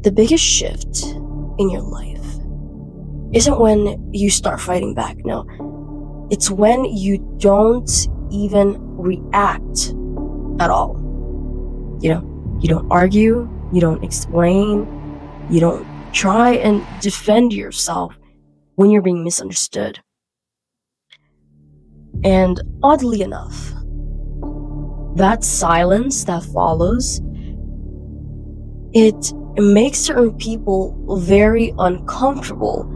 The biggest shift in your life isn't when you start fighting back. No, it's when you don't even react at all. You don't argue, you don't explain, you don't try and defend yourself when you're being misunderstood. And oddly enough, that silence that follows, it makes certain people very uncomfortable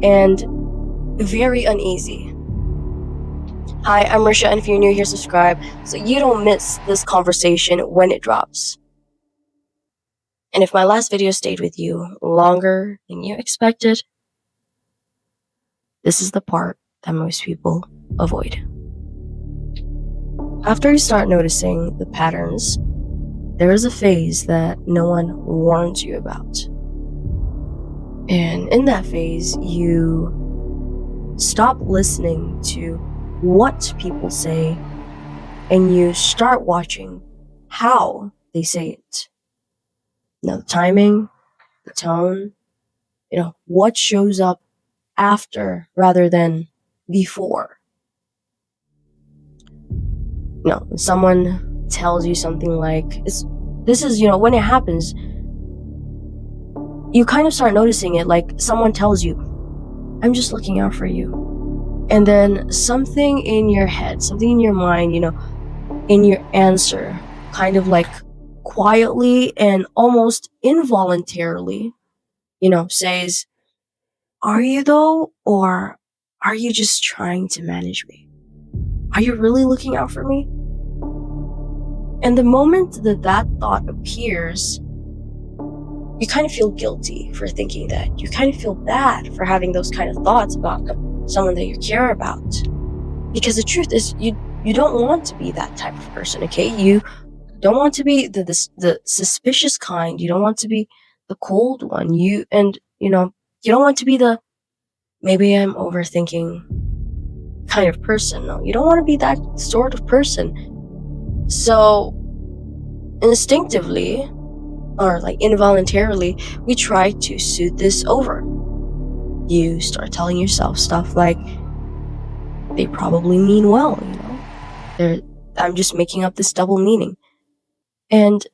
and very uneasy. Hi, I'm Marisha, and if you're new here, subscribe so you don't miss this conversation when it drops. And if my last video stayed with you longer than you expected, this is the part that most people avoid. After you start noticing the patterns, there is a phase that no one warns you about. And in that phase, you stop listening to what people say and you start watching how they say it. The timing, the tone, what shows up after rather than before. When someone tells you something like, this is, when it happens, you kind of start noticing it. Like someone tells you, I'm just looking out for you. And then something in your head, something in your mind, in your answer, kind of like quietly and almost involuntarily, says, are you though? Or are you just trying to manage me? Are you really looking out for me? And the moment that thought appears, you kind of feel guilty for thinking that. You kind of feel bad for having those kind of thoughts about someone that you care about. Because the truth is, you don't want to be that type of person, okay? You don't want to be the suspicious kind. You don't want to be the cold one. You don't want to be the maybe I'm overthinking kind of person. No, you don't want to be that sort of person. So instinctively or like involuntarily, we try to soothe this over. You start telling yourself stuff like, they probably mean well, I'm just making up this double meaning. And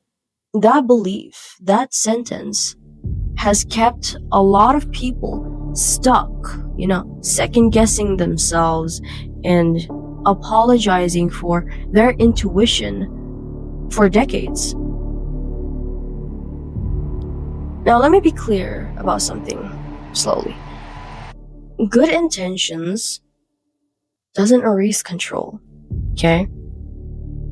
that belief, that sentence, has kept a lot of people stuck, second guessing themselves and apologizing for their intuition for decades. Now, let me be clear about something slowly. Good intentions doesn't erase control, okay?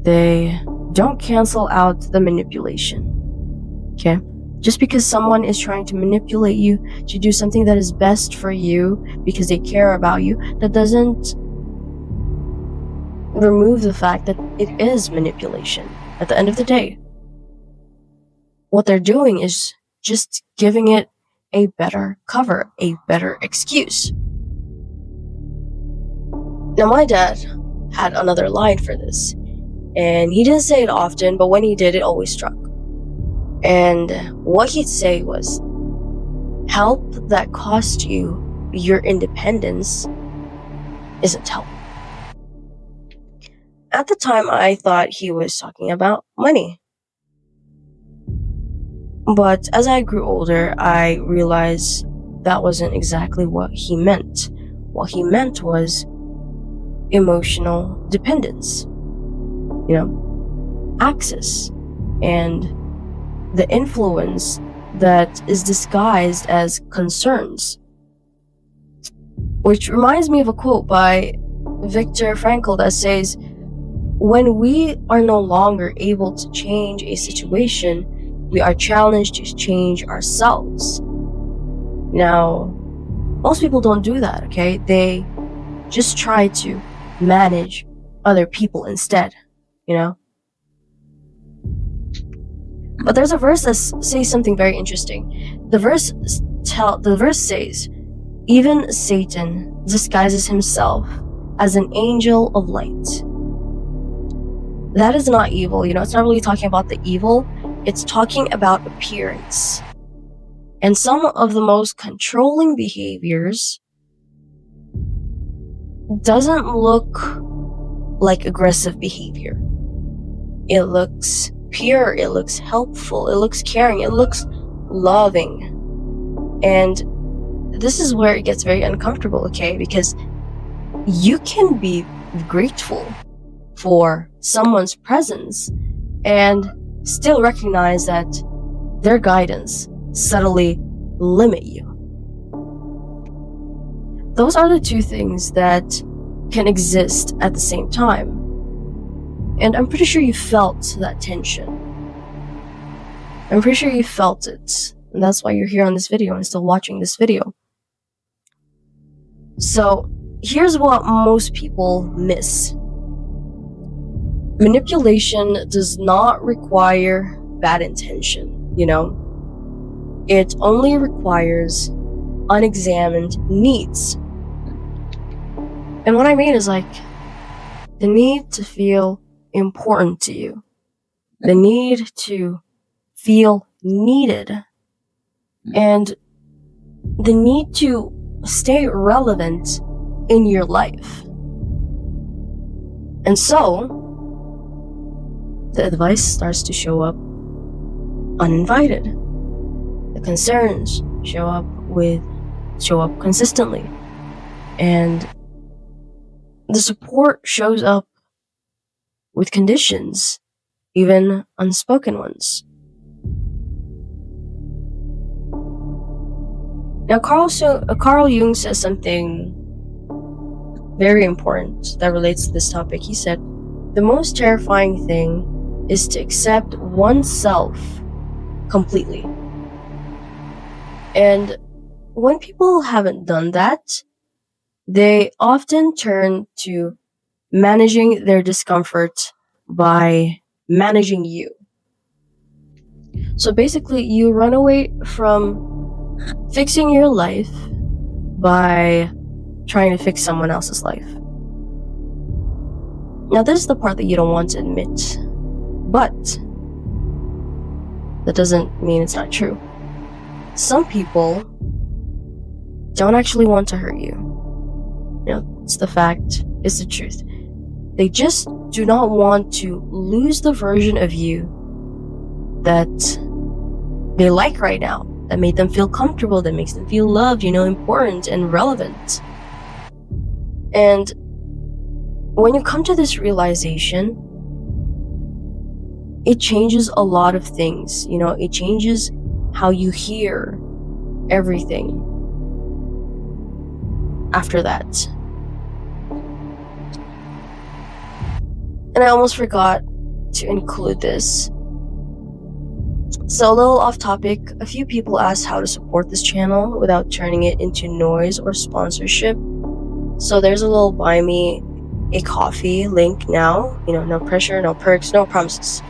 They don't cancel out the manipulation, okay? Just because someone is trying to manipulate you to do something that is best for you because they care about you, that doesn't remove the fact that it is manipulation. At the end of the day, what they're doing is just giving it a better cover, a better excuse. Now, my dad had another line for this, and he didn't say it often, but when he did, it always struck. And what he'd say was, help that cost you your independence isn't help. At the time, I thought he was talking about money. But as I grew older, I realized that wasn't exactly what he meant. What he meant was emotional dependence, access, and the influence that is disguised as concerns. Which reminds me of a quote by Viktor Frankl that says, when we are no longer able to change a situation, we are challenged to change ourselves. Now, most people don't do that, okay? They just try to manage other people instead, But there's a verse that says something very interesting. The verse says, even Satan disguises himself as an angel of light. That is not evil, it's not really talking about the evil. It's talking about appearance. And some of the most controlling behaviors doesn't look like aggressive behavior. It looks pure, it looks helpful, it looks caring, it looks loving. And this is where it gets very uncomfortable, okay? Because you can be grateful for someone's presence and still recognize that their guidance subtly limit you. Those are the two things that can exist at the same time. And I'm pretty sure you felt that tension. I'm pretty sure you felt it. And that's why you're here on this video and still watching this video. So here's what most people miss. Manipulation does not require bad intention, you know? It only requires unexamined needs. And what I mean is like the need to feel important to you, the need to feel needed, and the need to stay relevant in your life. And so the advice starts to show up uninvited. The concerns show up consistently. And the support shows up with conditions, even unspoken ones. Now, Carl Jung says something very important that relates to this topic. He said, the most terrifying thing is to accept oneself completely. And when people haven't done that, they often turn to managing their discomfort by managing you. So basically, you run away from fixing your life by trying to fix someone else's life. Now, this is the part that you don't want to admit, but that doesn't mean it's not true. Some people don't actually want to hurt you. You know, it's the fact, it's the truth. They just do not want to lose the version of you that they like right now, that made them feel comfortable, that makes them feel loved, you know, important and relevant. And when you come to this realization, it changes a lot of things. You know, it changes how you hear everything after that. And I almost forgot to include this. So a little off topic, a few people asked how to support this channel without turning it into noise or sponsorship. So there's a little buy me a coffee link now. You know, no pressure, no perks, no promises.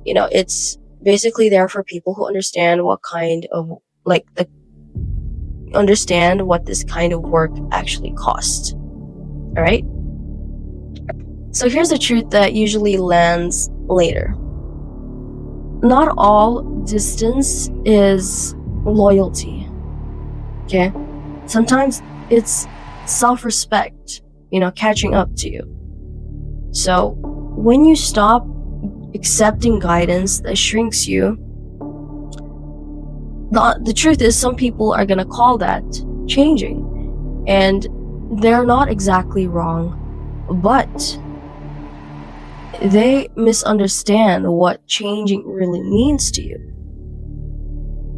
You know, it's basically there for people who understand what understand what this kind of work actually costs. All right? So here's the truth that usually lands later. Not all distance is loyalty. Okay? Sometimes it's self-respect, you know, catching up to you. So when you stop accepting guidance that shrinks you, the truth is some people are going to call that changing. And they're not exactly wrong, but they misunderstand what changing really means to you.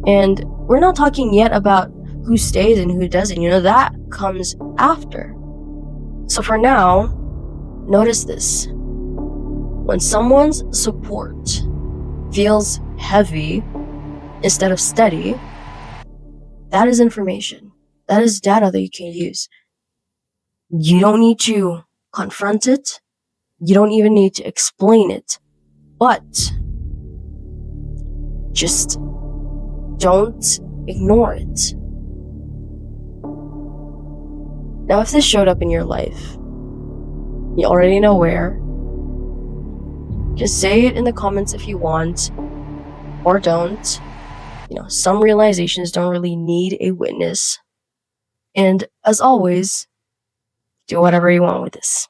And we're not talking yet about who stays and who doesn't. You know, that comes after. So for now, notice this. When someone's support feels heavy instead of steady, that is information. That is data that you can use. You don't need to confront it. You don't even need to explain it. But just don't ignore it. Now, if this showed up in your life, you already know where. Just say it in the comments if you want, or don't. Some realizations don't really need a witness. And as always, do whatever you want with this.